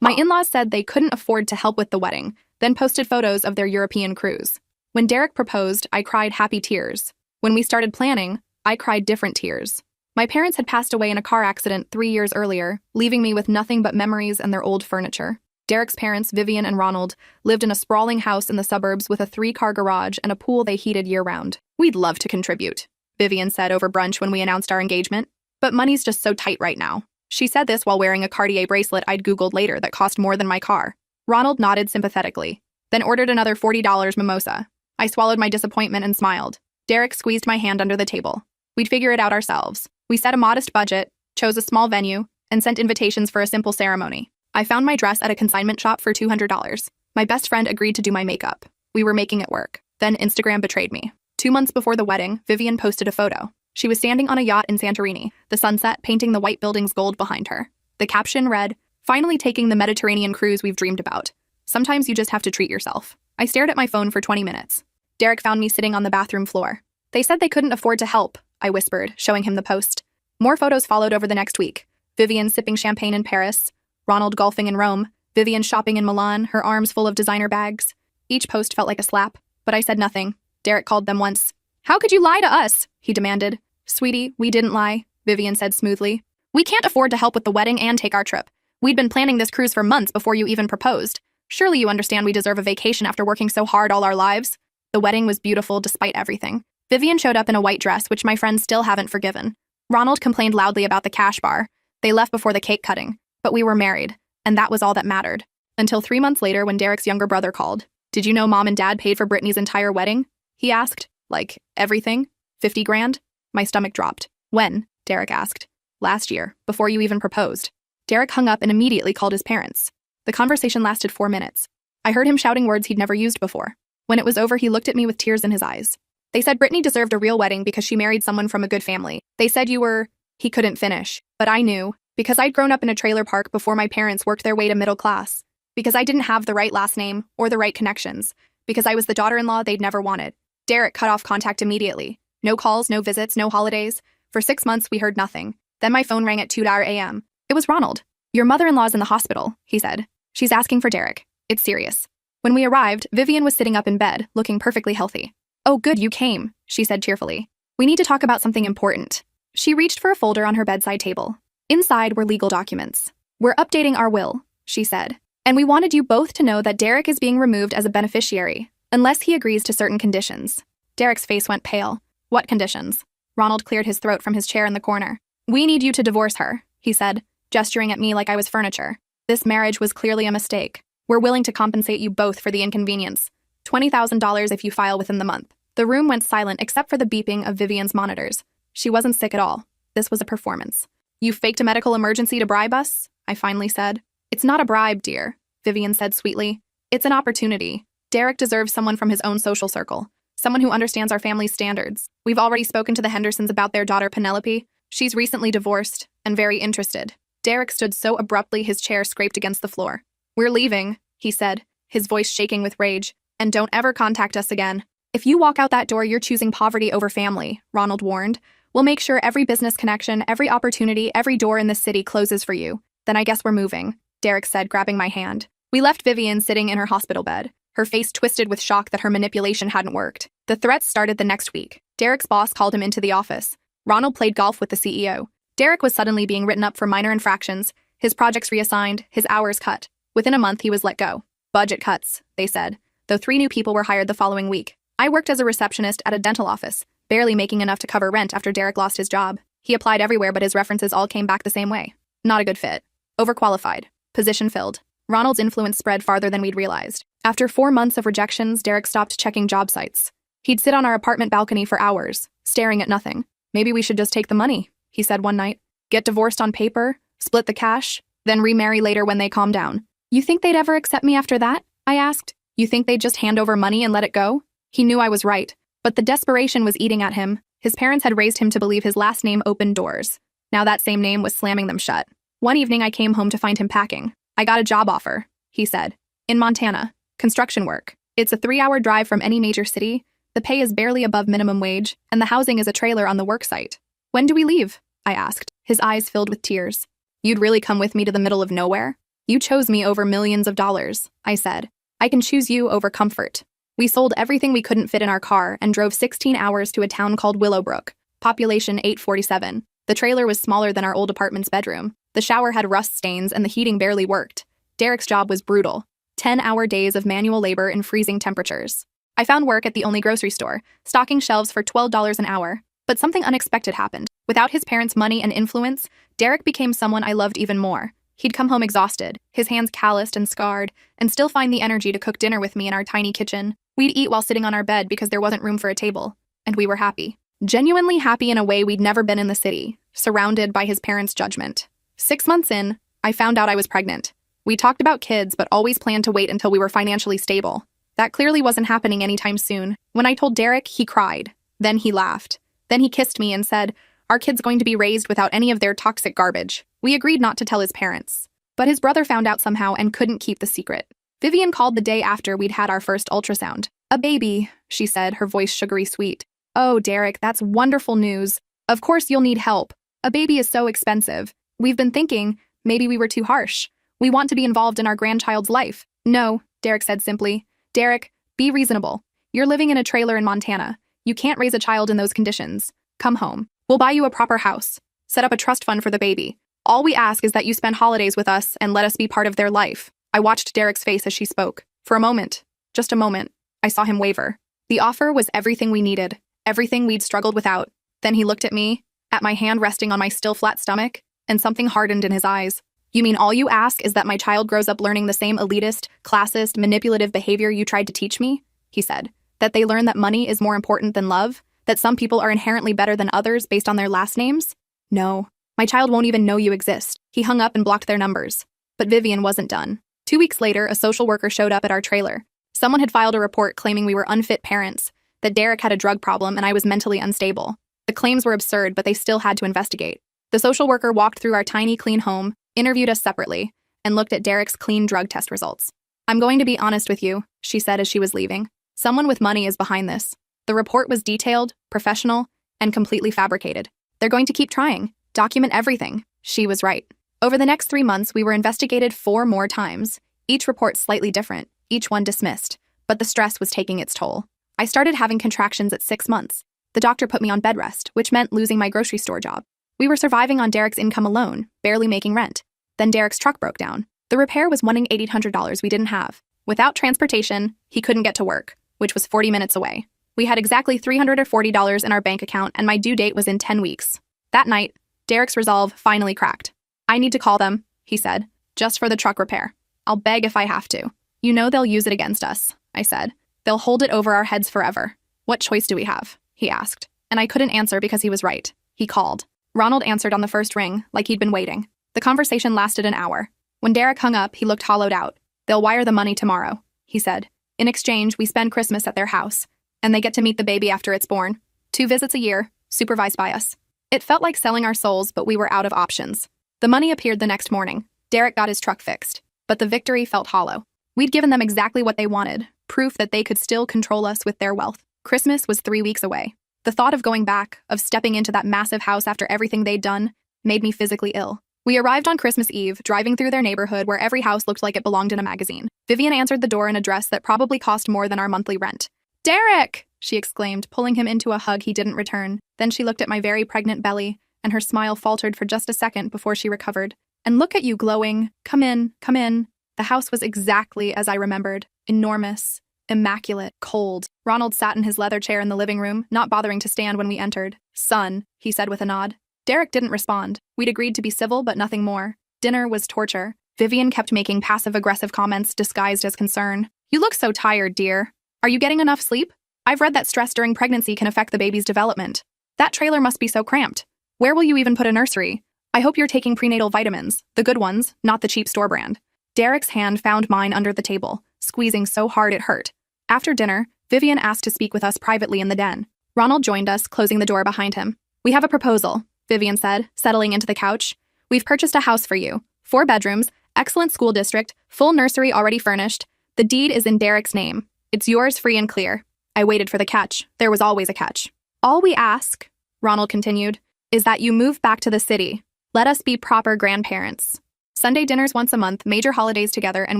My in-laws said they couldn't afford to help with the wedding, then posted photos of their European cruise. When Derek proposed, I cried happy tears. When we started planning, I cried different tears. My parents had passed away in a car accident 3 years earlier, leaving me with nothing but memories and their old furniture. Derek's parents, Vivian and Ronald, lived in a sprawling house in the suburbs with a 3-car garage and a pool they heated year-round. "We'd love to contribute," Vivian said over brunch when we announced our engagement. "But money's just so tight right now." She said this while wearing a Cartier bracelet I'd Googled later that cost more than my car. Ronald nodded sympathetically, then ordered another $40 mimosa. I swallowed my disappointment and smiled. Derek squeezed my hand under the table. We'd figure it out ourselves. We set a modest budget, chose a small venue, and sent invitations for a simple ceremony. I found my dress at a consignment shop for $200. My best friend agreed to do my makeup. We were making it work. Then Instagram betrayed me. 2 months before the wedding, Vivian posted a photo. She was standing on a yacht in Santorini, the sunset painting the white buildings gold behind her. The caption read, "Finally taking the Mediterranean cruise we've dreamed about. Sometimes you just have to treat yourself." I stared at my phone for 20 minutes. Derek found me sitting on the bathroom floor. "They said they couldn't afford to help," I whispered, showing him the post. More photos followed over the next week. Vivian sipping champagne in Paris, Ronald golfing in Rome, Vivian shopping in Milan, her arms full of designer bags. Each post felt like a slap, but I said nothing. Derek called them once. "How could you lie to us?" he demanded. "Sweetie, we didn't lie," Vivian said smoothly. "We can't afford to help with the wedding and take our trip. We'd been planning this cruise for months before you even proposed. Surely you understand we deserve a vacation after working so hard all our lives." The wedding was beautiful despite everything. Vivian showed up in a white dress, which my friends still haven't forgiven. Ronald complained loudly about the cash bar. They left before the cake cutting. But we were married, and that was all that mattered. Until 3 months later when Derek's younger brother called. "Did you know Mom and Dad paid for Brittany's entire wedding?" he asked. "Like, everything? 50 grand? My stomach dropped. "When?" Derek asked. "Last year, before you even proposed." Derek hung up and immediately called his parents. The conversation lasted 4 minutes. I heard him shouting words he'd never used before. When it was over, he looked at me with tears in his eyes. "They said Brittany deserved a real wedding because she married someone from a good family. They said you were—" He couldn't finish, but I knew. Because I'd grown up in a trailer park before my parents worked their way to middle class. Because I didn't have the right last name or the right connections. Because I was the daughter-in-law they'd never wanted. Derek cut off contact immediately. No calls, no visits, no holidays. For 6 months, we heard nothing. Then my phone rang at 2 a.m. It was Ronald. "Your mother-in-law's in the hospital," he said. "She's asking for Derek. It's serious." When we arrived, Vivian was sitting up in bed, looking perfectly healthy. "Oh, good you came," she said cheerfully. "We need to talk about something important." She reached for a folder on her bedside table. Inside were legal documents. "We're updating our will," she said. "And we wanted you both to know that Derek is being removed as a beneficiary, unless he agrees to certain conditions." Derek's face went pale. "What conditions?" Ronald cleared his throat from his chair in the corner. "We need you to divorce her," he said, gesturing at me like I was furniture. "This marriage was clearly a mistake. We're willing to compensate you both for the inconvenience. $20,000 if you file within the month." The room went silent except for the beeping of Vivian's monitors. She wasn't sick at all. This was a performance. "You faked a medical emergency to bribe us?" I finally said. "It's not a bribe, dear," Vivian said sweetly. "It's an opportunity. Derek deserves someone from his own social circle. Someone who understands our family's standards. We've already spoken to the Hendersons about their daughter Penelope. She's recently divorced and very interested." Derek stood so abruptly his chair scraped against the floor. "We're leaving," he said, his voice shaking with rage. "And don't ever contact us again." "If you walk out that door, you're choosing poverty over family," Ronald warned. "We'll make sure every business connection, every opportunity, every door in this city closes for you." "Then I guess we're moving," Derek said, grabbing my hand. We left Vivian sitting in her hospital bed, her face twisted with shock that her manipulation hadn't worked. The threats started the next week. Derek's boss called him into the office. Ronald played golf with the CEO. Derek was suddenly being written up for minor infractions, his projects reassigned, his hours cut. Within a month, he was let go. "Budget cuts," they said, though 3 new people were hired the following week. I worked as a receptionist at a dental office, barely making enough to cover rent after Derek lost his job. He applied everywhere, but his references all came back the same way. Not a good fit. Overqualified. Position filled. Ronald's influence spread farther than we'd realized. After 4 months of rejections, Derek stopped checking job sites. He'd sit on our apartment balcony for hours, staring at nothing. "Maybe we should just take the money," he said one night. "Get divorced on paper, split the cash, then remarry later when they calm down." "You think they'd ever accept me after that?" I asked. "You think they'd just hand over money and let it go?" He knew I was right, but the desperation was eating at him. His parents had raised him to believe his last name opened doors. Now that same name was slamming them shut. One evening I came home to find him packing. "I got a job offer," he said. "In Montana. Construction work. It's a 3-hour drive from any major city. The pay is barely above minimum wage, and the housing is a trailer on the work site." "When do we leave?" I asked, his eyes filled with tears. "You'd really come with me to the middle of nowhere?" You chose me over millions of dollars, I said. I can choose you over comfort. We sold everything we couldn't fit in our car and drove 16 hours to a town called Willowbrook, population 847. The trailer was smaller than our old apartment's bedroom. The shower had rust stains and the heating barely worked. Derek's job was brutal. 10-hour days of manual labor in freezing temperatures. I found work at the only grocery store, stocking shelves for $12 an hour. But something unexpected happened. Without his parents' money and influence, Derek became someone I loved even more. He'd come home exhausted, his hands calloused and scarred, and still find the energy to cook dinner with me in our tiny kitchen. We'd eat while sitting on our bed because there wasn't room for a table. And we were happy. Genuinely happy in a way we'd never been in the city, surrounded by his parents' judgment. 6 months in, I found out I was pregnant. We talked about kids, but always planned to wait until we were financially stable. That clearly wasn't happening anytime soon. When I told Derek, he cried. Then he laughed. Then he kissed me and said, "Our kid's going to be raised without any of their toxic garbage." We agreed not to tell his parents. But his brother found out somehow and couldn't keep the secret. Vivian called the day after we'd had our first ultrasound. "A baby," she said, her voice sugary sweet. "Oh, Derek, that's wonderful news. Of course you'll need help. A baby is so expensive. We've been thinking, maybe we were too harsh. We want to be involved in our grandchild's life." "No," Derek said simply. "Derek, be reasonable. You're living in a trailer in Montana. You can't raise a child in those conditions. Come home. We'll buy you a proper house. Set up a trust fund for the baby. All we ask is that you spend holidays with us and let us be part of their life." I watched Derek's face as she spoke. For a moment, just a moment, I saw him waver. The offer was everything we needed, everything we'd struggled without. Then he looked at me, at my hand resting on my still flat stomach, and something hardened in his eyes. "You mean all you ask is that my child grows up learning the same elitist, classist, manipulative behavior you tried to teach me?" he said. "That they learn that money is more important than love? That some people are inherently better than others based on their last names? No. My child won't even know you exist." He hung up and blocked their numbers. But Vivian wasn't done. 2 weeks later, a social worker showed up at our trailer. Someone had filed a report claiming we were unfit parents, that Derek had a drug problem and I was mentally unstable. The claims were absurd, but they still had to investigate. The social worker walked through our tiny, clean home, interviewed us separately, and looked at Derek's clean drug test results. "I'm going to be honest with you," she said as she was leaving. "Someone with money is behind this." The report was detailed, professional, and completely fabricated. "They're going to keep trying. Document everything." She was right. Over the next 3 months, we were investigated 4 more times. Each report slightly different, each one dismissed. But the stress was taking its toll. I started having contractions at 6 months. The doctor put me on bed rest, which meant losing my grocery store job. We were surviving on Derek's income alone, barely making rent. Then Derek's truck broke down. The repair was wanting $800 we didn't have. Without transportation, he couldn't get to work, which was 40 minutes away. We had exactly $340 in our bank account, and my due date was in 10 weeks. That night, Derek's resolve finally cracked. "I need to call them," he said, "just for the truck repair. I'll beg if I have to." "You know they'll use it against us," I said. "They'll hold it over our heads forever." "What choice do we have?" he asked. And I couldn't answer because he was right. He called. Ronald answered on the first ring, like he'd been waiting. The conversation lasted an hour. When Derek hung up, he looked hollowed out. "They'll wire the money tomorrow," he said. "In exchange, we spend Christmas at their house, and they get to meet the baby after it's born. 2 visits a year, supervised by us." It felt like selling our souls, but we were out of options. The money appeared the next morning. Derek got his truck fixed, but the victory felt hollow. We'd given them exactly what they wanted, proof that they could still control us with their wealth. Christmas was 3 weeks away. The thought of going back, of stepping into that massive house after everything they'd done, made me physically ill. We arrived on Christmas Eve, driving through their neighborhood where every house looked like it belonged in a magazine. Vivian answered the door in a dress that probably cost more than our monthly rent. "Derek!" she exclaimed, pulling him into a hug he didn't return. Then she looked at my very pregnant belly, and her smile faltered for just a second before she recovered. "And look at you glowing. Come in, come in." The house was exactly as I remembered. Enormous, immaculate, cold. Ronald sat in his leather chair in the living room, not bothering to stand when we entered. "Son," he said with a nod. Derek didn't respond. We'd agreed to be civil, but nothing more. Dinner was torture. Vivian kept making passive-aggressive comments disguised as concern. "You look so tired, dear. Are you getting enough sleep? I've read that stress during pregnancy can affect the baby's development. That trailer must be so cramped. Where will you even put a nursery? I hope you're taking prenatal vitamins, the good ones, not the cheap store brand." Derek's hand found mine under the table, squeezing so hard it hurt. After dinner, Vivian asked to speak with us privately in the den. Ronald joined us, closing the door behind him. "We have a proposal," Vivian said, settling into the couch. "We've purchased a house for you. 4 bedrooms, excellent school district, full nursery already furnished. The deed is in Derek's name. It's yours free and clear." I waited for the catch. There was always a catch. "All we ask," Ronald continued, "is that you move back to the city. Let us be proper grandparents." Sunday dinners once a month, major holidays together, and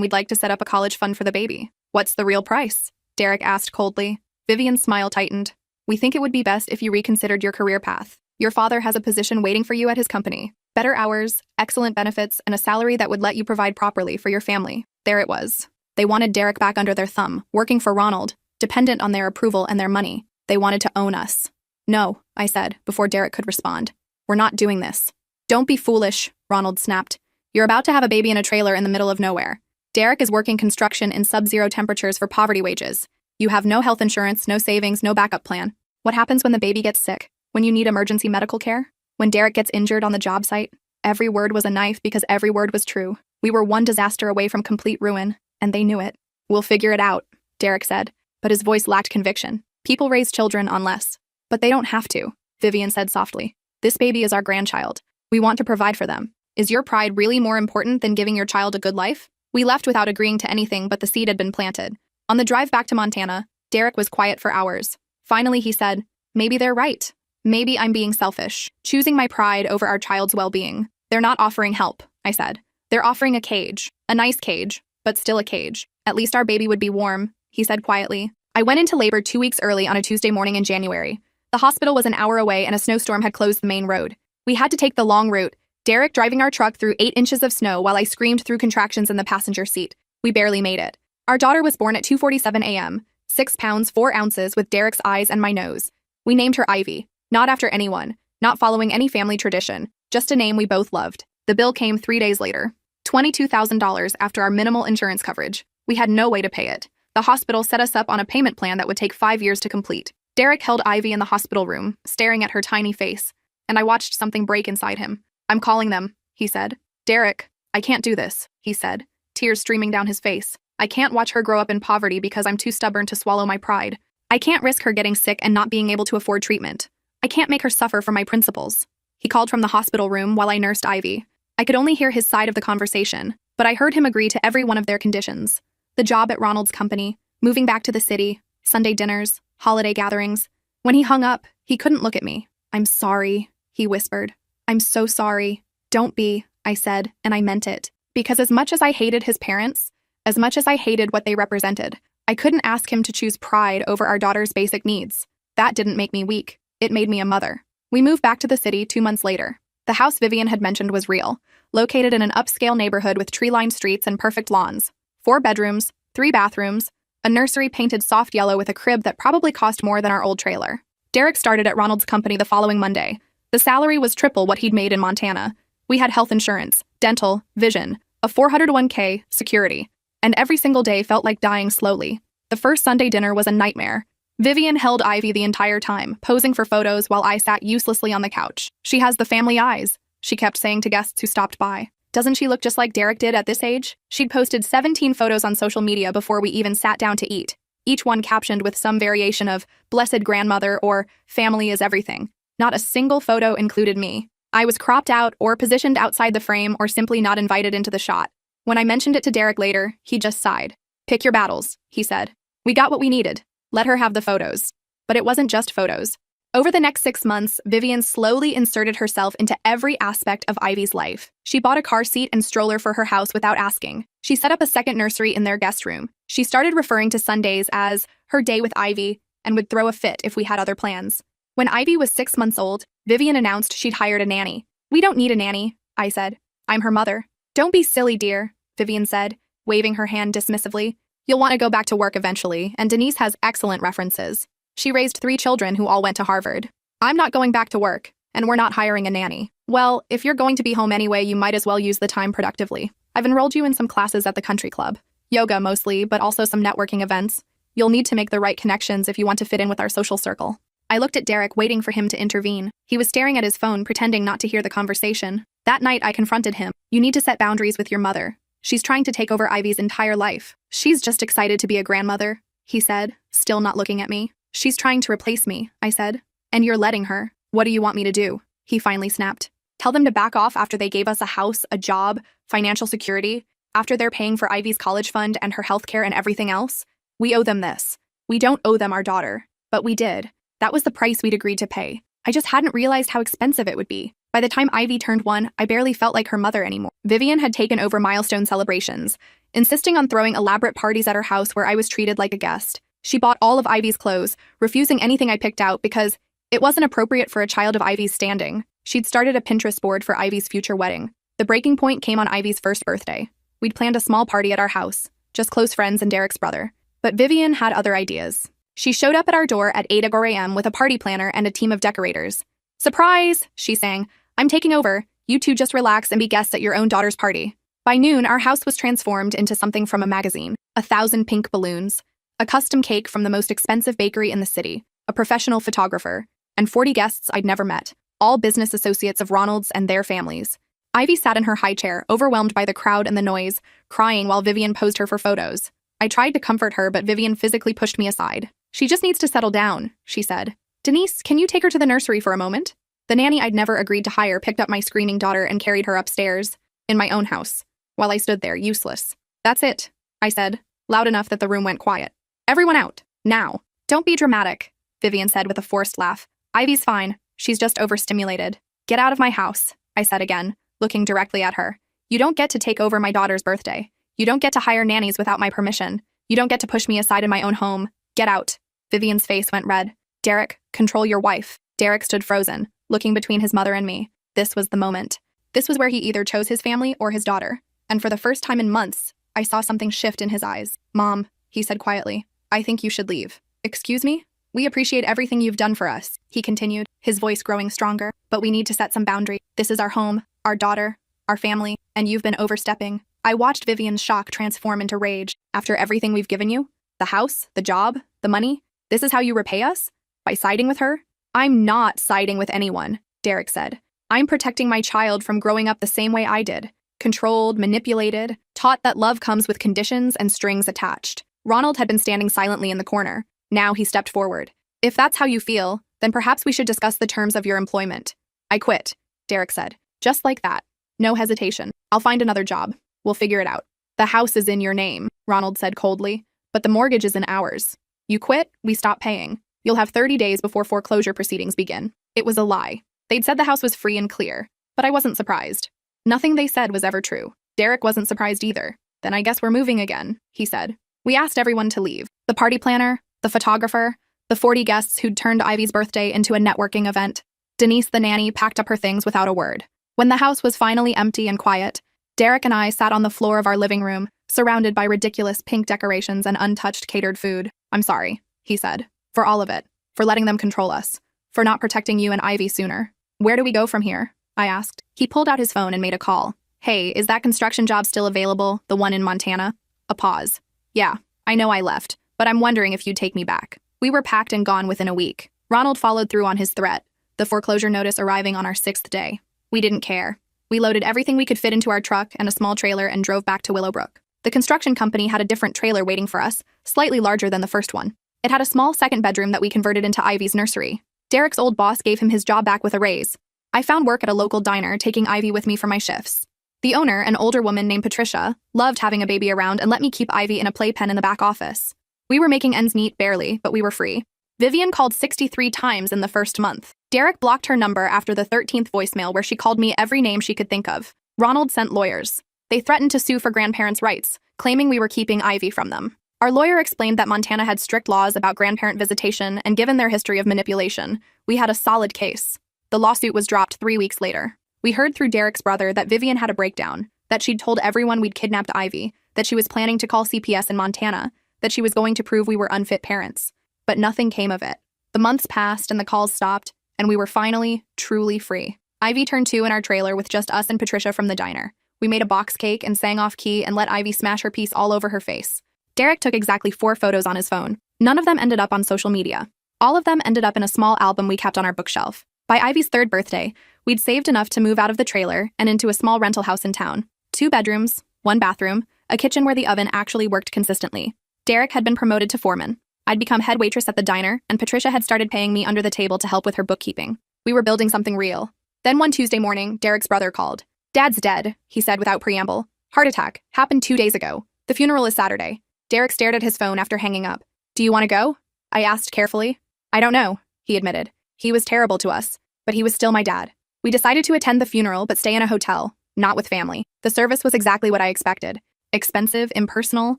we'd like to set up a college fund for the baby. What's the real price? Derek asked coldly. Vivian's smile tightened. We think it would be best if you reconsidered your career path. Your father has a position waiting for you at his company. Better hours, excellent benefits, and a salary that would let you provide properly for your family. There it was. They wanted Derek back under their thumb, working for Ronald, dependent on their approval and their money. They wanted to own us. No, I said, before Derek could respond. We're not doing this. Don't be foolish, Ronald snapped. You're about to have a baby in a trailer in the middle of nowhere. Derek is working construction in sub-zero temperatures for poverty wages. You have no health insurance, no savings, no backup plan. What happens when the baby gets sick? When you need emergency medical care? When Derek gets injured on the job site? Every word was a knife because every word was true. We were one disaster away from complete ruin, and they knew it. We'll figure it out, Derek said, but his voice lacked conviction. People raise children on less. But they don't have to, Vivian said softly. This baby is our grandchild. We want to provide for them. Is your pride really more important than giving your child a good life? We left without agreeing to anything, but the seed had been planted. On the drive back to Montana, Derek was quiet for hours. Finally, he said, maybe they're right. Maybe I'm being selfish, choosing my pride over our child's well-being. They're not offering help, I said. They're offering a cage, a nice cage, but still a cage. At least our baby would be warm, he said quietly. I went into labor 2 weeks early on a Tuesday morning in January. The hospital was an hour away and a snowstorm had closed the main road. We had to take the long route, Derek driving our truck through 8 inches of snow while I screamed through contractions in the passenger seat. We barely made it. Our daughter was born at 2:47 a.m., 6 pounds 4 ounces with Derek's eyes and my nose. We named her Ivy, not after anyone, not following any family tradition, just a name we both loved. The bill came 3 days later. $22,000 after our minimal insurance coverage. We had no way to pay it. The hospital set us up on a payment plan that would take 5 years to complete. Derek held Ivy in the hospital room, staring at her tiny face, and I watched something break inside him. I'm calling them, he said. Derek, I can't do this, he said, tears streaming down his face. I can't watch her grow up in poverty because I'm too stubborn to swallow my pride. I can't risk her getting sick and not being able to afford treatment. I can't make her suffer for my principles. He called from the hospital room while I nursed Ivy. I could only hear his side of the conversation, but I heard him agree to every one of their conditions. The job at Ronald's company, moving back to the city, Sunday dinners, holiday gatherings. When he hung up, he couldn't look at me. I'm sorry, he whispered. I'm so sorry. Don't be, I said, and I meant it. Because as much as I hated his parents, as much as I hated what they represented, I couldn't ask him to choose pride over our daughter's basic needs. That didn't make me weak. It made me a mother. We moved back to the city 2 months later. The house Vivian had mentioned was real, located in an upscale neighborhood with tree-lined streets and perfect lawns. 4 bedrooms, 3 bathrooms, a nursery painted soft yellow with a crib that probably cost more than our old trailer. Derek started at Ronald's company the following Monday. The salary was triple what he'd made in Montana. We had health insurance, dental, vision, a 401k, security, and every single day felt like dying slowly. The first Sunday dinner was a nightmare. Vivian held Ivy the entire time, posing for photos while I sat uselessly on the couch. She has the family eyes, she kept saying to guests who stopped by. Doesn't she look just like Derek did at this age? She'd posted 17 photos on social media before we even sat down to eat, each one captioned with some variation of blessed grandmother or family is everything. Not a single photo included me. I was cropped out or positioned outside the frame or simply not invited into the shot. When I mentioned it to Derek later, he just sighed. Pick your battles, he said. We got what we needed. Let her have the photos. But it wasn't just photos. Over the next 6 months, Vivian slowly inserted herself into every aspect of Ivy's life. She bought a car seat and stroller for her house without asking. She set up a second nursery in their guest room. She started referring to Sundays as her day with Ivy and would throw a fit if we had other plans. When Ivy was 6 months old, Vivian announced she'd hired a nanny. We don't need a nanny, I said. I'm her mother. Don't be silly, dear, Vivian said, waving her hand dismissively. You'll want to go back to work eventually, and Denise has excellent references. She raised 3 children who all went to Harvard. I'm not going back to work, and we're not hiring a nanny. Well, if you're going to be home anyway, you might as well use the time productively. I've enrolled you in some classes at the country club. Yoga mostly, but also some networking events. You'll need to make the right connections if you want to fit in with our social circle. I looked at Derek, waiting for him to intervene. He was staring at his phone, pretending not to hear the conversation. That night, I confronted him. You need to set boundaries with your mother. She's trying to take over Ivy's entire life. She's just excited to be a grandmother, he said, still not looking at me. She's trying to replace me, I said. And you're letting her. What do you want me to do? He finally snapped. Tell them to back off after they gave us a house, a job, financial security, after they're paying for Ivy's college fund and her healthcare and everything else? We owe them this. We don't owe them our daughter. But we did. That was the price we'd agreed to pay. I just hadn't realized how expensive it would be. By the time Ivy turned 1, I barely felt like her mother anymore. Vivian had taken over milestone celebrations, insisting on throwing elaborate parties at her house where I was treated like a guest. She bought all of Ivy's clothes, refusing anything I picked out because it wasn't appropriate for a child of Ivy's standing. She'd started a Pinterest board for Ivy's future wedding. The breaking point came on Ivy's first birthday. We'd planned a small party at our house, just close friends and Derek's brother. But Vivian had other ideas. She showed up at our door at 8 a.m. with a party planner and a team of decorators. "Surprise!" she sang. "I'm taking over. You two just relax and be guests at your own daughter's party." By noon, our house was transformed into something from a magazine. 1,000 pink balloons, a custom cake from the most expensive bakery in the city, a professional photographer, and 40 guests I'd never met, all business associates of Ronald's and their families. Ivy sat in her high chair, overwhelmed by the crowd and the noise, crying while Vivian posed her for photos. I tried to comfort her, but Vivian physically pushed me aside. "She just needs to settle down," she said. "Denise, can you take her to the nursery for a moment?" The nanny I'd never agreed to hire picked up my screaming daughter and carried her upstairs, in my own house, while I stood there, useless. "That's it," I said, loud enough that the room went quiet. "Everyone out, now." "Don't be dramatic," Vivian said with a forced laugh. "Ivy's fine. She's just overstimulated." "Get out of my house," I said again, looking directly at her. "You don't get to take over my daughter's birthday. You don't get to hire nannies without my permission. You don't get to push me aside in my own home. Get out." Vivian's face went red. "Derek, control your wife." Derek stood frozen, looking between his mother and me. This was the moment. This was where he either chose his family or his daughter. And for the first time in months, I saw something shift in his eyes. "Mom," he said quietly, "I think you should leave." "Excuse me? We appreciate everything you've done for us," he continued, his voice growing stronger. "But we need to set some boundaries. This is our home, our daughter, our family, and you've been overstepping." I watched Vivian's shock transform into rage. "After everything we've given you? The house, the job, the money? This is how you repay us? By siding with her?" "I'm not siding with anyone," Derek said. "I'm protecting my child from growing up the same way I did. Controlled, manipulated, taught that love comes with conditions and strings attached." Ronald had been standing silently in the corner. Now he stepped forward. "If that's how you feel, then perhaps we should discuss the terms of your employment." "I quit," Derek said. Just like that. No hesitation. "I'll find another job. We'll figure it out." "The house is in your name," Ronald said coldly, "but the mortgage is in ours. You quit, we stop paying. You'll have 30 days before foreclosure proceedings begin." It was a lie. They'd said the house was free and clear, but I wasn't surprised. Nothing they said was ever true. Derek wasn't surprised either. "Then I guess we're moving again," he said. We asked everyone to leave. The party planner, the photographer, the 40 guests who'd turned Ivy's birthday into a networking event. Denise, the nanny, packed up her things without a word. When the house was finally empty and quiet, Derek and I sat on the floor of our living room, surrounded by ridiculous pink decorations and untouched catered food. "I'm sorry," he said, "for all of it, for letting them control us, for not protecting you and Ivy sooner." "Where do we go from here?" I asked. He pulled out his phone and made a call. "Hey, is that construction job still available, the one in Montana?" A pause. "Yeah, I know I left, but I'm wondering if you'd take me back." We were packed and gone within a week. Ronald followed through on his threat, the foreclosure notice arriving on our 6th day. We didn't care. We loaded everything we could fit into our truck and a small trailer and drove back to Willowbrook. The construction company had a different trailer waiting for us, slightly larger than the first one. It had a small second bedroom that we converted into Ivy's nursery. Derek's old boss gave him his job back with a raise. I found work at a local diner, taking Ivy with me for my shifts. The owner, an older woman named Patricia, loved having a baby around and let me keep Ivy in a playpen in the back office. We were making ends meet barely, but we were free. Vivian called 63 times in the first month. Derek blocked her number after the 13th voicemail where she called me every name she could think of. Ronald sent lawyers. They threatened to sue for grandparents' rights, claiming we were keeping Ivy from them. Our lawyer explained that Montana had strict laws about grandparent visitation, and given their history of manipulation, we had a solid case. The lawsuit was dropped 3 weeks later. We heard through Derek's brother that Vivian had a breakdown, that she'd told everyone we'd kidnapped Ivy, that she was planning to call CPS in Montana, that she was going to prove we were unfit parents. But nothing came of it. The months passed and the calls stopped, and we were finally, truly free. Ivy turned 2 in our trailer with just us and Patricia from the diner. We made a box cake and sang off key and let Ivy smash her piece all over her face. Derek took exactly 4 photos on his phone. None of them ended up on social media. All of them ended up in a small album we kept on our bookshelf. By Ivy's 3rd birthday, we'd saved enough to move out of the trailer and into a small rental house in town. 2 bedrooms, 1 bathroom, a kitchen where the oven actually worked consistently. Derek had been promoted to foreman. I'd become head waitress at the diner, and Patricia had started paying me under the table to help with her bookkeeping. We were building something real. Then one Tuesday morning, Derek's brother called. "Dad's dead," he said without preamble. "Heart attack. Happened 2 days ago. The funeral is Saturday." Derek stared at his phone after hanging up. "Do you want to go?" I asked carefully. "I don't know," he admitted. "He was terrible to us, but he was still my dad." We decided to attend the funeral but stay in a hotel, not with family. The service was exactly what I expected. Expensive, impersonal,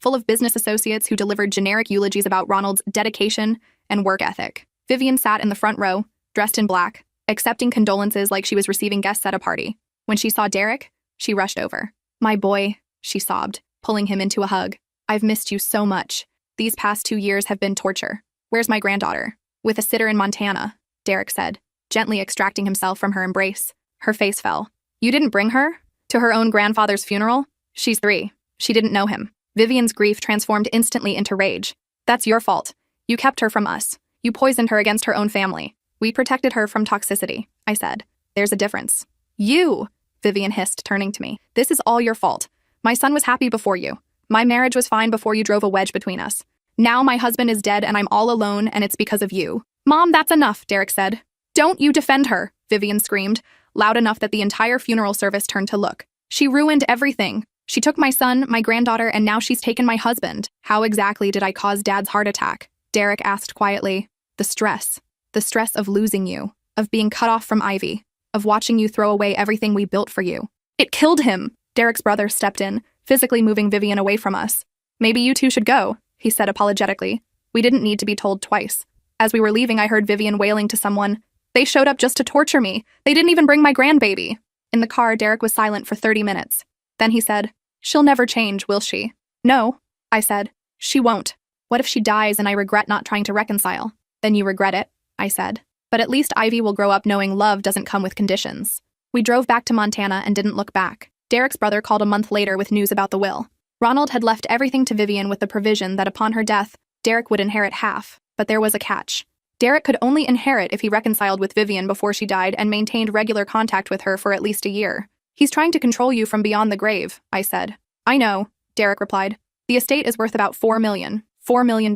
full of business associates who delivered generic eulogies about Ronald's dedication and work ethic. Vivian sat in the front row, dressed in black, accepting condolences like she was receiving guests at a party. When she saw Derek, she rushed over. "My boy," she sobbed, pulling him into a hug. "I've missed you so much. These past 2 years have been torture. Where's my granddaughter?" "With a sitter in Montana," Derek said, gently extracting himself from her embrace. Her face fell. "You didn't bring her? To her own grandfather's funeral? She's 3. She didn't know him." Vivian's grief transformed instantly into rage. "That's your fault. You kept her from us. You poisoned her against her own family. We protected her from toxicity," I said. "There's a difference." "You!" Vivian hissed, turning to me. "This is all your fault. My son was happy before you. My marriage was fine before you drove a wedge between us. Now my husband is dead and I'm all alone, and it's because of you." "Mom, that's enough," Derek said. "Don't you defend her," Vivian screamed, loud enough that the entire funeral service turned to look. "She ruined everything. She took my son, my granddaughter, and now she's taken my husband." "How exactly did I cause Dad's heart attack?" Derek asked quietly. "The stress. The stress of losing you, of being cut off from Ivy, of watching you throw away everything we built for you. It killed him." Derek's brother stepped in, physically moving Vivian away from us. "Maybe you two should go," he said apologetically. We didn't need to be told twice. As we were leaving, I heard Vivian wailing to someone. "They showed up just to torture me. They didn't even bring my grandbaby." In the car, Derek was silent for 30 minutes. Then he said, "She'll never change, will she?" "No," I said. "She won't. What if she dies and I regret not trying to reconcile?" "Then you regret it," I said. "But at least Ivy will grow up knowing love doesn't come with conditions." We drove back to Montana and didn't look back. Derek's brother called a month later with news about the will. Ronald had left everything to Vivian with the provision that upon her death, Derek would inherit half, but there was a catch. Derek could only inherit if he reconciled with Vivian before she died and maintained regular contact with her for at least a year. "He's trying to control you from beyond the grave," I said. "I know," Derek replied. "The estate is worth about $4 million. $4 million.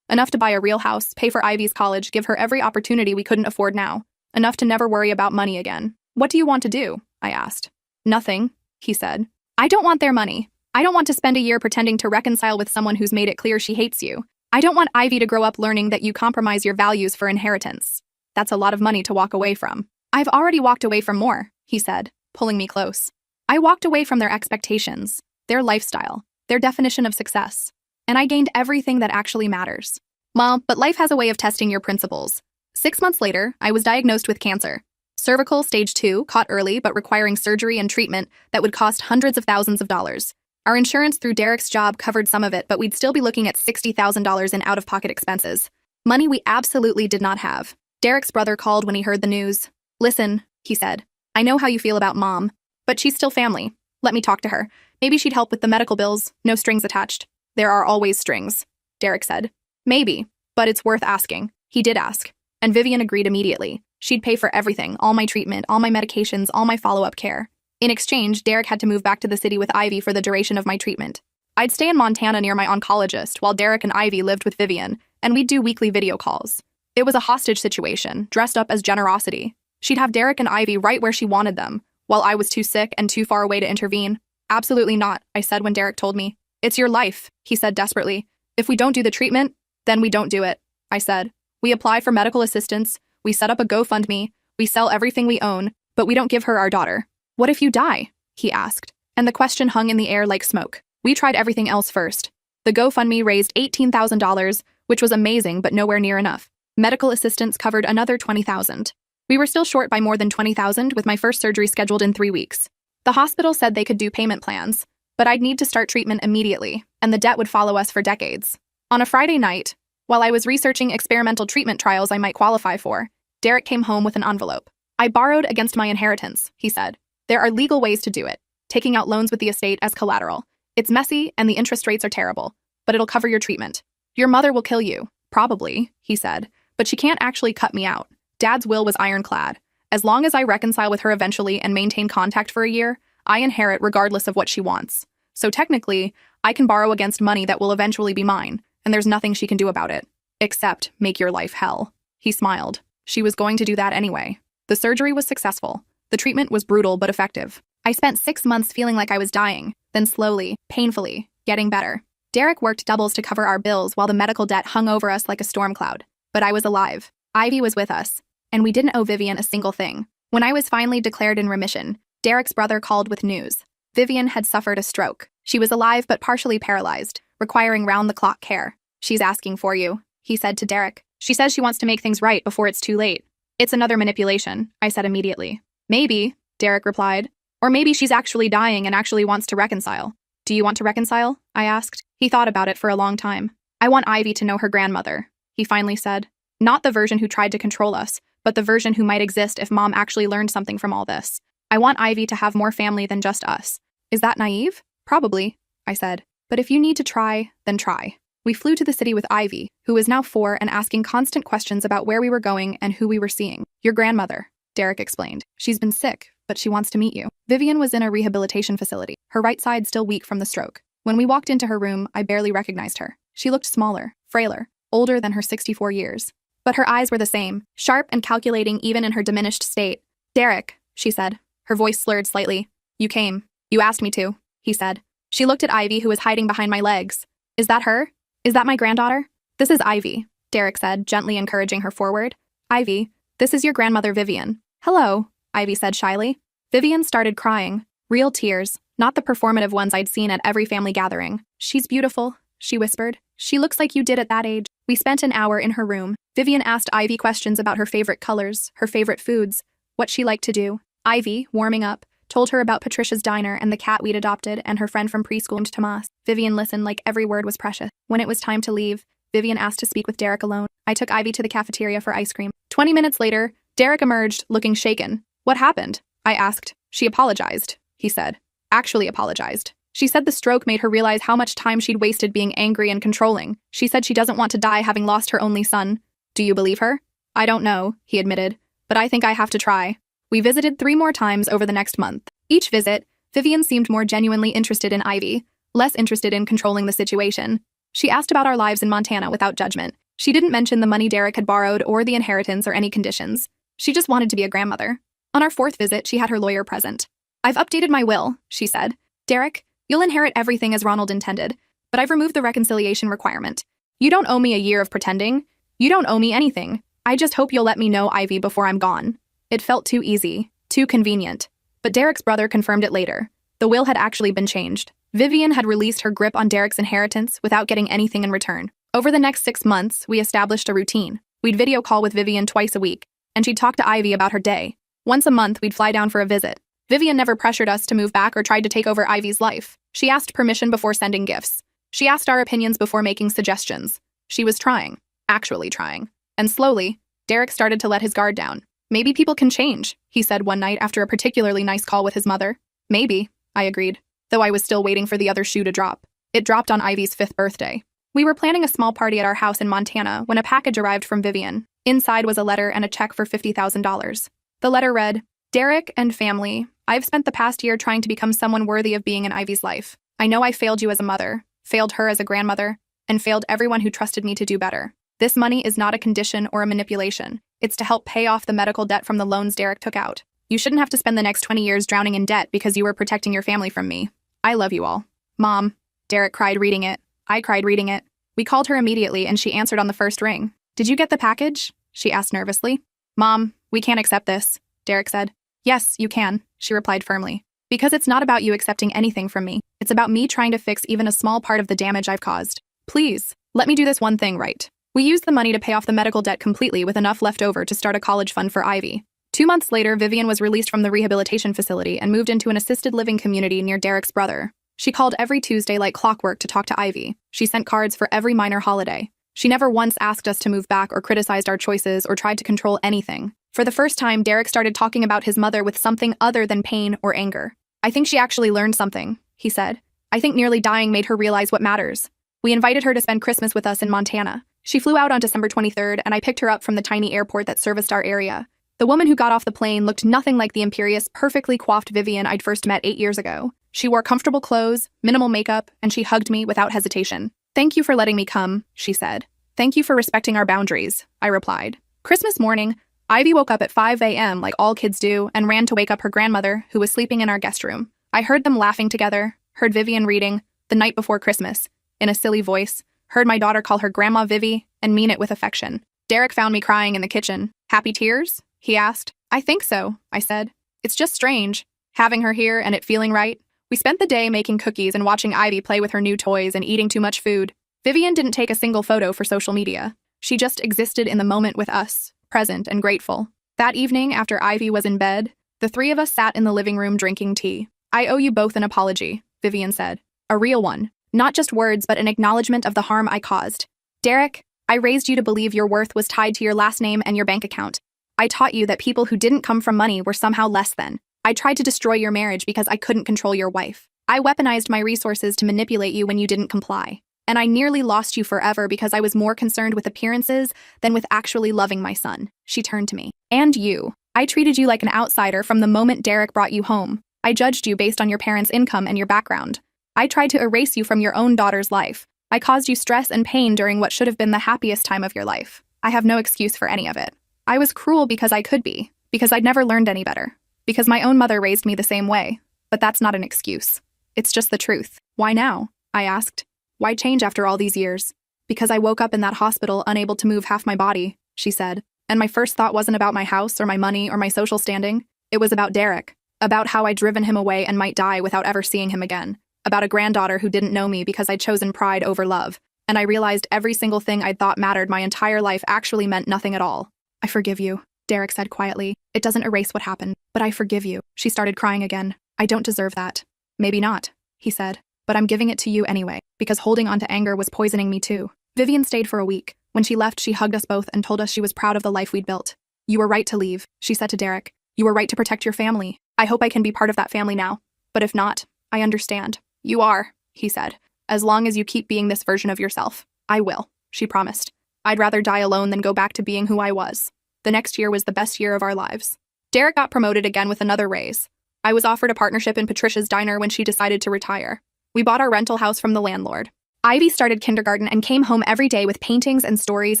Enough to buy a real house, pay for Ivy's college, give her every opportunity we couldn't afford now. Enough to never worry about money again." "What do you want to do?" I asked. "Nothing," he said. "I don't want their money. I don't want to spend a year pretending to reconcile with someone who's made it clear she hates you. I don't want Ivy to grow up learning that you compromise your values for inheritance. That's a lot of money to walk away from." "I've already walked away from more," he said, pulling me close. "I walked away from their expectations, their lifestyle, their definition of success. And I gained everything that actually matters." "Well, but life has a way of testing your principles." 6 months later, I was diagnosed with cancer. Cervical stage 2, caught early but requiring surgery and treatment that would cost hundreds of thousands of dollars. Our insurance through Derek's job covered some of it, but we'd still be looking at $60,000 in out-of-pocket expenses. Money we absolutely did not have. Derek's brother called when he heard the news. "Listen," he said, "I know how you feel about Mom, but she's still family. Let me talk to her. Maybe she'd help with the medical bills, no strings attached." "There are always strings," Derek said. "Maybe, but it's worth asking." He did ask, and Vivian agreed immediately. She'd pay for everything, all my treatment, all my medications, all my follow-up care. In exchange, Derek had to move back to the city with Ivy for the duration of my treatment. I'd stay in Montana near my oncologist while Derek and Ivy lived with Vivian, and we'd do weekly video calls. It was a hostage situation, dressed up as generosity. She'd have Derek and Ivy right where she wanted them, while I was too sick and too far away to intervene. "Absolutely not," I said when Derek told me. "It's your life," he said desperately. "If we don't do the treatment, then we don't do it," I said. "We apply for medical assistance, we set up a GoFundMe, we sell everything we own, but we don't give her our daughter." "What if you die?" he asked, and the question hung in the air like smoke. We tried everything else first. The GoFundMe raised $18,000, which was amazing but nowhere near enough. Medical assistance covered another $20,000. We were still short by more than $20,000 with my first surgery scheduled in 3 weeks. The hospital said they could do payment plans, but I'd need to start treatment immediately, and the debt would follow us for decades. On a Friday night, while I was researching experimental treatment trials I might qualify for, Derek came home with an envelope. "I borrowed against my inheritance," he said. "There are legal ways to do it, taking out loans with the estate as collateral. It's messy and the interest rates are terrible, but it'll cover your treatment. Your mother will kill you, probably," he said, "but she can't actually cut me out. Dad's will was ironclad. As long as I reconcile with her eventually and maintain contact for a year, I inherit regardless of what she wants. So technically, I can borrow against money that will eventually be mine, and there's nothing she can do about it. Except make your life hell." He smiled. She was going to do that anyway. The surgery was successful. The treatment was brutal but effective. I spent 6 months feeling like I was dying, then slowly, painfully, getting better. Derek worked doubles to cover our bills while the medical debt hung over us like a storm cloud. But I was alive. Ivy was with us, and we didn't owe Vivian a single thing. When I was finally declared in remission, Derek's brother called with news. Vivian had suffered a stroke. She was alive but partially paralyzed, requiring round-the-clock care. "She's asking for you," he said to Derek. "She says she wants to make things right before it's too late." "It's another manipulation," I said immediately. "Maybe," Derek replied. "Or maybe she's actually dying and actually wants to reconcile." "Do you want to reconcile?" I asked. He thought about it for a long time. "I want Ivy to know her grandmother," he finally said. "Not the version who tried to control us, but the version who might exist if Mom actually learned something from all this. I want Ivy to have more family than just us." "Is that naive?" "Probably," I said. "But if you need to try, then try." We flew to the city with Ivy, who was now 4 and asking constant questions about where we were going and who we were seeing. "Your grandmother," Derek explained. "She's been sick, but she wants to meet you." Vivian was in a rehabilitation facility, her right side still weak from the stroke. When we walked into her room, I barely recognized her. She looked smaller, frailer, older than her 64 years. But her eyes were the same, sharp and calculating even in her diminished state. "Derek," she said. Her voice slurred slightly. "You came. You asked me to," he said. She looked at Ivy, who was hiding behind my legs. "Is that her? Is that my granddaughter?" "This is Ivy," Derek said, gently encouraging her forward. "Ivy, this is your grandmother Vivian." "Hello," Ivy said shyly. Vivian started crying. Real tears, not the performative ones I'd seen at every family gathering. "She's beautiful," she whispered. "She looks like you did at that age." We spent an hour in her room. Vivian asked Ivy questions about her favorite colors, her favorite foods, what she liked to do. Ivy, warming up, told her about Patricia's diner and the cat we'd adopted and her friend from preschool named Tomas. Vivian listened like every word was precious. When it was time to leave, Vivian asked to speak with Derek alone. I took Ivy to the cafeteria for ice cream. 20 minutes later, Derek emerged, looking shaken. "What happened?" I asked. "She apologized," he said. "Actually apologized. She said the stroke made her realize how much time she'd wasted being angry and controlling. She said she doesn't want to die having lost her only son." "Do you believe her?" "I don't know," he admitted, "but I think I have to try." We visited 3 more times over the next month. Each visit, Vivian seemed more genuinely interested in Ivy, less interested in controlling the situation. She asked about our lives in Montana without judgment. She didn't mention the money Derek had borrowed or the inheritance or any conditions. She just wanted to be a grandmother. On our 4th visit, she had her lawyer present. "I've updated my will," she said. "Derek, you'll inherit everything as Ronald intended, but I've removed the reconciliation requirement. You don't owe me a year of pretending. You don't owe me anything. I just hope you'll let me know Ivy before I'm gone." It felt too easy, too convenient. But Derek's brother confirmed it later. The will had actually been changed. Vivian had released her grip on Derek's inheritance without getting anything in return. Over the next 6 months, we established a routine. We'd video call with Vivian twice a week, and she'd talk to Ivy about her day. Once a month, we'd fly down for a visit. Vivian never pressured us to move back or tried to take over Ivy's life. She asked permission before sending gifts. She asked our opinions before making suggestions. She was trying, actually trying. And slowly, Derek started to let his guard down. "Maybe people can change," he said one night after a particularly nice call with his mother. "Maybe," I agreed, though I was still waiting for the other shoe to drop. It dropped on Ivy's 5th birthday. We were planning a small party at our house in Montana when a package arrived from Vivian. Inside was a letter and a check for $50,000. The letter read, "Derek and family, I've spent the past year trying to become someone worthy of being in Ivy's life. I know I failed you as a mother, failed her as a grandmother, and failed everyone who trusted me to do better. This money is not a condition or a manipulation. It's to help pay off the medical debt from the loans Derek took out. You shouldn't have to spend the next 20 years drowning in debt because you were protecting your family from me. I love you all." "Mom," Derek cried reading it. I cried reading it. We called her immediately and she answered on the first ring. "Did you get the package?" she asked nervously. "Mom, we can't accept this," Derek said. "Yes, you can," she replied firmly. "Because it's not about you accepting anything from me. It's about me trying to fix even a small part of the damage I've caused. Please, let me do this one thing right." We used the money to pay off the medical debt completely with enough left over to start a college fund for Ivy. 2 months later, Vivian was released from the rehabilitation facility and moved into an assisted living community near Derek's brother. She called every Tuesday like clockwork to talk to Ivy. She sent cards for every minor holiday. She never once asked us to move back or criticized our choices or tried to control anything. For the first time, Derek started talking about his mother with something other than pain or anger. "I think she actually learned something," he said. "I think nearly dying made her realize what matters." We invited her to spend Christmas with us in Montana. She flew out on December 23rd, and I picked her up from the tiny airport that serviced our area. The woman who got off the plane looked nothing like the imperious, perfectly coiffed Vivian I'd first met 8 years ago. She wore comfortable clothes, minimal makeup, and she hugged me without hesitation. "Thank you for letting me come," she said. "Thank you for respecting our boundaries," I replied. Christmas morning, Ivy woke up at 5 a.m. like all kids do and ran to wake up her grandmother, who was sleeping in our guest room. I heard them laughing together, heard Vivian reading, The Night Before Christmas, in a silly voice, heard my daughter call her Grandma Vivi and mean it with affection. Derek found me crying in the kitchen. "Happy tears?" he asked. I think so, I said. It's just strange, having her here and it feeling right. We spent the day making cookies and watching Ivy play with her new toys and eating too much food. Vivian didn't take a single photo for social media. She just existed in the moment with us, present and grateful. That evening, after Ivy was in bed, the three of us sat in the living room drinking tea. I owe you both an apology, Vivian said. A real one. Not just words, but an acknowledgement of the harm I caused. Derek, I raised you to believe your worth was tied to your last name and your bank account. I taught you that people who didn't come from money were somehow less than. I tried to destroy your marriage because I couldn't control your wife. I weaponized my resources to manipulate you when you didn't comply. And I nearly lost you forever because I was more concerned with appearances than with actually loving my son. She turned to me. And you. I treated you like an outsider from the moment Derek brought you home. I judged you based on your parents' income and your background. I tried to erase you from your own daughter's life. I caused you stress and pain during what should have been the happiest time of your life. I have no excuse for any of it. I was cruel because I could be, because I'd never learned any better, because my own mother raised me the same way. But that's not an excuse. It's just the truth. Why now? I asked. Why change after all these years? Because I woke up in that hospital unable to move half my body, she said. And my first thought wasn't about my house or my money or my social standing. It was about Derek, about how I'd driven him away and might die without ever seeing him again, about a granddaughter who didn't know me because I'd chosen pride over love. And I realized every single thing I'd thought mattered my entire life actually meant nothing at all. I forgive you, Derek said quietly. It doesn't erase what happened, but I forgive you. She started crying again. I don't deserve that. Maybe not, he said. But I'm giving it to you anyway, because holding on to anger was poisoning me too. Vivian stayed for a week. When she left, she hugged us both and told us she was proud of the life we'd built. You were right to leave, she said to Derek. You were right to protect your family. I hope I can be part of that family now. But if not, I understand. You are, he said. As long as you keep being this version of yourself. I will, she promised. I'd rather die alone than go back to being who I was. The next year was the best year of our lives. Derek got promoted again with another raise. I was offered a partnership in Patricia's diner when she decided to retire. We bought our rental house from the landlord. Ivy started kindergarten and came home every day with paintings and stories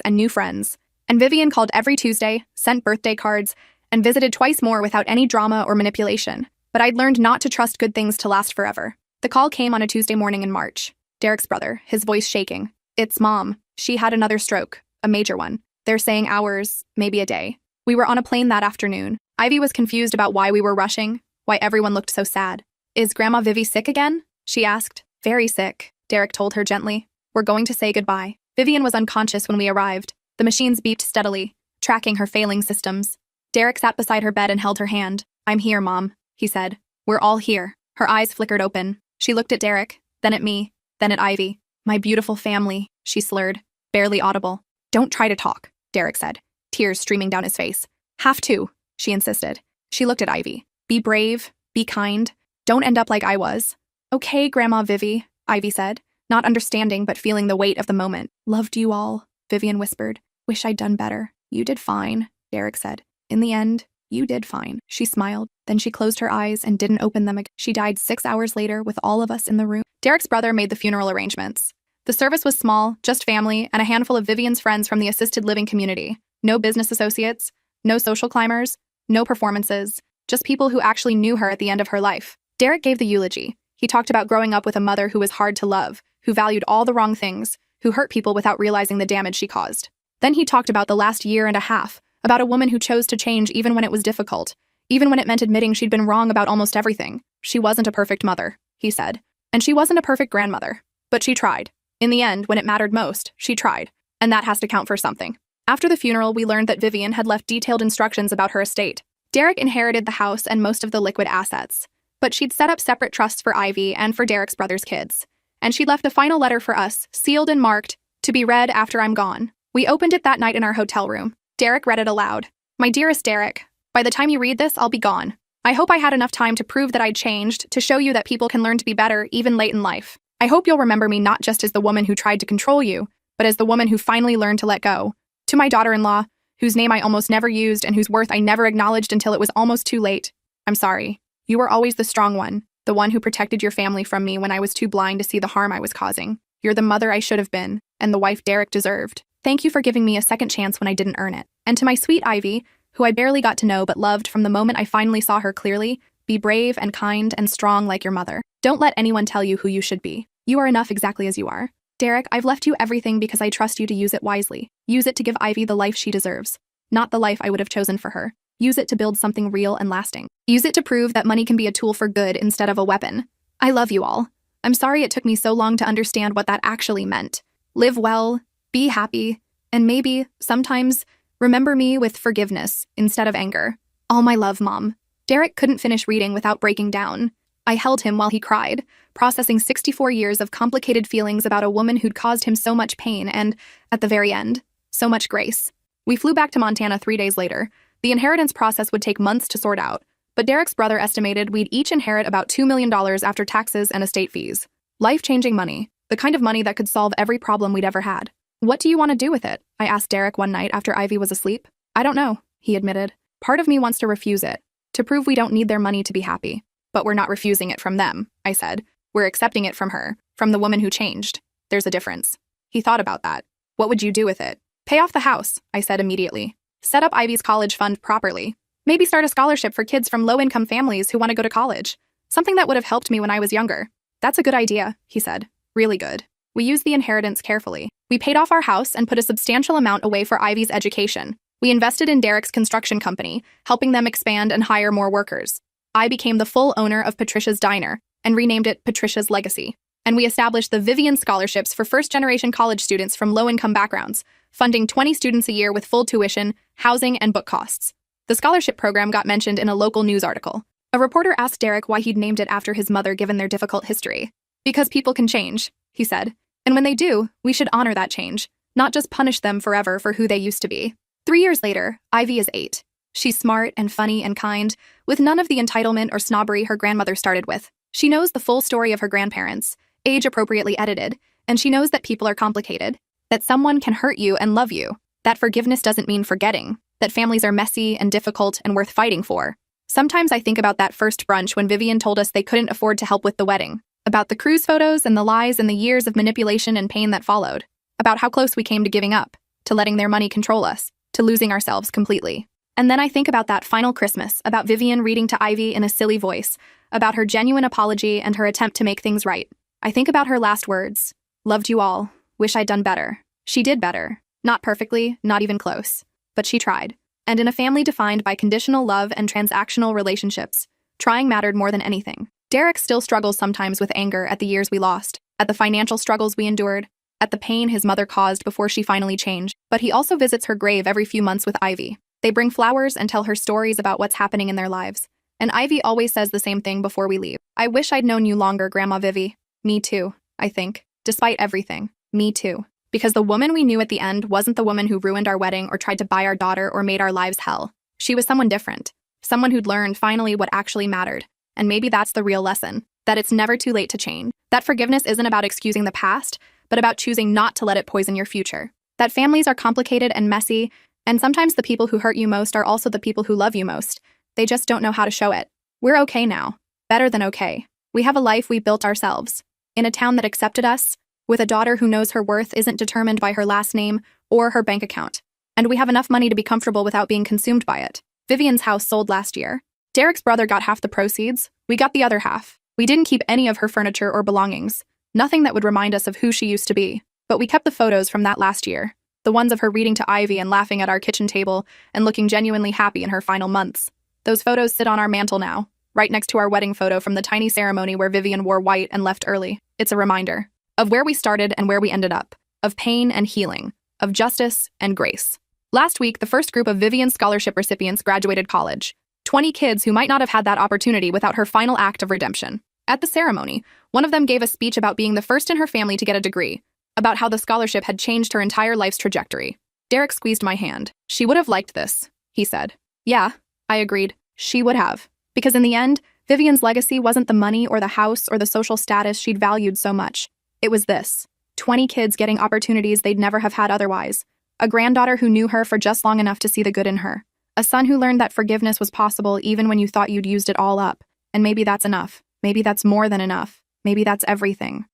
and new friends. And Vivian called every Tuesday, sent birthday cards, and visited twice more without any drama or manipulation. But I'd learned not to trust good things to last forever. The call came on a Tuesday morning in March. Derek's brother, his voice shaking. It's Mom. She had another stroke, a major one. They're saying hours, maybe a day. We were on a plane that afternoon. Ivy was confused about why we were rushing, why everyone looked so sad. Is Grandma Vivi sick again? She asked. Very sick, Derek told her gently. We're going to say goodbye. Vivian was unconscious when we arrived. The machines beeped steadily, tracking her failing systems. Derek sat beside her bed and held her hand. I'm here, Mom, he said. We're all here. Her eyes flickered open. She looked at Derek, then at me, then at Ivy. My beautiful family, she slurred, barely audible. Don't try to talk, Derek said, tears streaming down his face. Have to, she insisted. She looked at Ivy. Be brave, be kind. Don't end up like I was. Okay, Grandma Vivi, Ivy said, not understanding but feeling the weight of the moment. Loved you all, Vivian whispered. Wish I'd done better. You did fine, Derek said. In the end, you did fine. She smiled. Then she closed her eyes and didn't open them again. She died 6 hours later with all of us in the room. Derek's brother made the funeral arrangements. The service was small, just family, and a handful of Vivian's friends from the assisted living community. No business associates, no social climbers, no performances, just people who actually knew her at the end of her life. Derek gave the eulogy. He talked about growing up with a mother who was hard to love, who valued all the wrong things, who hurt people without realizing the damage she caused. Then he talked about the last year and a half, about a woman who chose to change even when it was difficult, even when it meant admitting she'd been wrong about almost everything. She wasn't a perfect mother, he said. And she wasn't a perfect grandmother. But she tried. In the end, when it mattered most, she tried. And that has to count for something. After the funeral, we learned that Vivian had left detailed instructions about her estate. Derek inherited the house and most of the liquid assets. But she'd set up separate trusts for Ivy and for Derek's brother's kids. And she left a final letter for us, sealed and marked, to be read after I'm gone. We opened it that night in our hotel room. Derek read it aloud. My dearest Derek, by the time you read this, I'll be gone. I hope I had enough time to prove that I'd changed, to show you that people can learn to be better even late in life. I hope you'll remember me not just as the woman who tried to control you, but as the woman who finally learned to let go. To my daughter-in-law, whose name I almost never used and whose worth I never acknowledged until it was almost too late. I'm sorry. You were always the strong one, the one who protected your family from me when I was too blind to see the harm I was causing. You're the mother I should have been, and the wife Derek deserved. Thank you for giving me a second chance when I didn't earn it. And to my sweet Ivy, who I barely got to know but loved from the moment I finally saw her clearly, be brave and kind and strong like your mother. Don't let anyone tell you who you should be. You are enough exactly as you are. Derek, I've left you everything because I trust you to use it wisely. Use it to give Ivy the life she deserves, not the life I would have chosen for her. Use it to build something real and lasting. Use it to prove that money can be a tool for good instead of a weapon. I love you all. I'm sorry it took me so long to understand what that actually meant. Live well, be happy, and maybe, sometimes, remember me with forgiveness instead of anger. All my love, Mom. Derek couldn't finish reading without breaking down. I held him while he cried, processing 64 years of complicated feelings about a woman who'd caused him so much pain and, at the very end, so much grace. We flew back to Montana 3 days later. The inheritance process would take months to sort out, but Derek's brother estimated we'd each inherit about $2 million after taxes and estate fees. Life-changing money, the kind of money that could solve every problem we'd ever had. What do you want to do with it? I asked Derek one night after Ivy was asleep. I don't know, he admitted. Part of me wants to refuse it, to prove we don't need their money to be happy. But we're not refusing it from them, I said. We're accepting it from her, from the woman who changed. There's a difference. He thought about that. What would you do with it? Pay off the house, I said immediately. Set up Ivy's college fund properly. Maybe start a scholarship for kids from low-income families who want to go to college. Something that would have helped me when I was younger. That's a good idea, he said. Really good. We used the inheritance carefully. We paid off our house and put a substantial amount away for Ivy's education. We invested in Derek's construction company, helping them expand and hire more workers. I became the full owner of Patricia's Diner and renamed it Patricia's Legacy. And we established the Vivian Scholarships for first-generation college students from low-income backgrounds, funding 20 students a year with full tuition, housing, and book costs. The scholarship program got mentioned in a local news article. A reporter asked Derek why he'd named it after his mother given their difficult history. Because people can change, he said. And when they do, we should honor that change, not just punish them forever for who they used to be. 3 years later, Ivy is 8. She's smart and funny and kind, with none of the entitlement or snobbery her grandmother started with. She knows the full story of her grandparents, age-appropriately edited, and she knows that people are complicated, that someone can hurt you and love you, that forgiveness doesn't mean forgetting, that families are messy and difficult and worth fighting for. Sometimes I think about that first brunch when Vivian told us they couldn't afford to help with the wedding, about the cruise photos and the lies and the years of manipulation and pain that followed, about how close we came to giving up, to letting their money control us, to losing ourselves completely. And then I think about that final Christmas, about Vivian reading to Ivy in a silly voice, about her genuine apology and her attempt to make things right. I think about her last words. Loved you all. Wish I'd done better. She did better. Not perfectly, not even close. But she tried. And in a family defined by conditional love and transactional relationships, trying mattered more than anything. Derek still struggles sometimes with anger at the years we lost, at the financial struggles we endured, at the pain his mother caused before she finally changed. But he also visits her grave every few months with Ivy. They bring flowers and tell her stories about what's happening in their lives. And Ivy always says the same thing before we leave. I wish I'd known you longer, Grandma Vivi. Me too, I think. Despite everything. Me too. Because the woman we knew at the end wasn't the woman who ruined our wedding or tried to buy our daughter or made our lives hell. She was someone different. Someone who'd learned finally what actually mattered. And maybe that's the real lesson. That it's never too late to change. That forgiveness isn't about excusing the past, but about choosing not to let it poison your future. That families are complicated and messy, and sometimes the people who hurt you most are also the people who love you most. They just don't know how to show it. We're okay now. Better than okay. We have a life we built ourselves. In a town that accepted us, with a daughter who knows her worth isn't determined by her last name or her bank account. And we have enough money to be comfortable without being consumed by it. Vivian's house sold last year. Derek's brother got half the proceeds. We got the other half. We didn't keep any of her furniture or belongings. Nothing that would remind us of who she used to be. But we kept the photos from that last year. The ones of her reading to Ivy and laughing at our kitchen table and looking genuinely happy in her final months. Those photos sit on our mantle now, right next to our wedding photo from the tiny ceremony where Vivian wore white and left early. It's a reminder of where we started and where we ended up, of pain and healing, of justice and grace. Last week, the first group of Vivian Scholarship recipients graduated college. 20 kids who might not have had that opportunity without her final act of redemption. At the ceremony, one of them gave a speech about being the first in her family to get a degree, about how the scholarship had changed her entire life's trajectory. Derek squeezed my hand. She would have liked this, he said. Yeah, I agreed. She would have. Because in the end, Vivian's legacy wasn't the money or the house or the social status she'd valued so much. It was this. 20 kids getting opportunities they'd never have had otherwise. A granddaughter who knew her for just long enough to see the good in her. A son who learned that forgiveness was possible even when you thought you'd used it all up. And maybe that's enough. Maybe that's more than enough. Maybe that's everything.